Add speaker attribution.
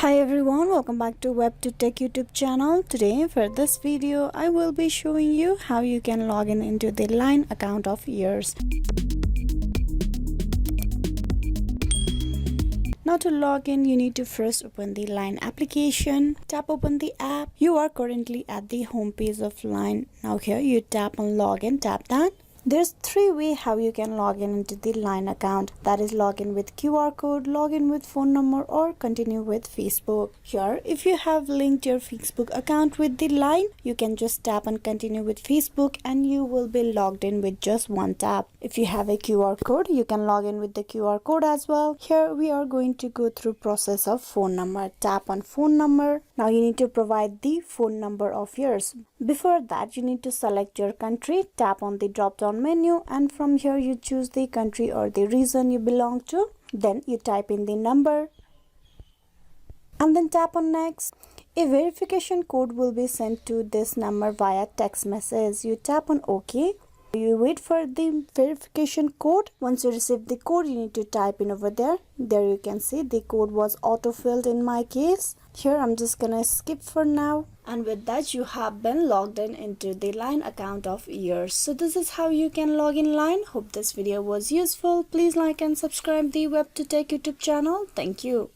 Speaker 1: Hi everyone, welcome back to WebToTech YouTube channel. Today for this video, I will be showing you how you can log in into the Line account of yours. Now to log in, you need to first open the Line application. Tap open the app. You are currently at the home page of Line. Now here you tap on login, tap that. There's three ways how you can log in into the Line account. That is login with QR code, login with phone number, or continue with Facebook. Here, if you have linked your Facebook account with the Line, you can just tap on continue with Facebook and you will be logged in with just one tap. If you have a QR code, you can log in with the QR code as well. Here we are going to go through process of phone number. Tap on phone number. Now you need to provide the phone number of yours. Before that, you need to select your country. Tap on the drop down menu and from here you choose the country or the region you belong to. Then you type in the number and then tap on next. A verification code will be sent to this number via text message. You tap on OK. You wait for the verification code. Once you receive the code, you need to type in over there. There you can see the code was auto-filled in my case. Here I'm just gonna skip for now. And with that, you have been logged in into the Line account of yours. So this is how you can log in Line. Hope this video was useful. Please like and subscribe the WebToTech YouTube channel. Thank you.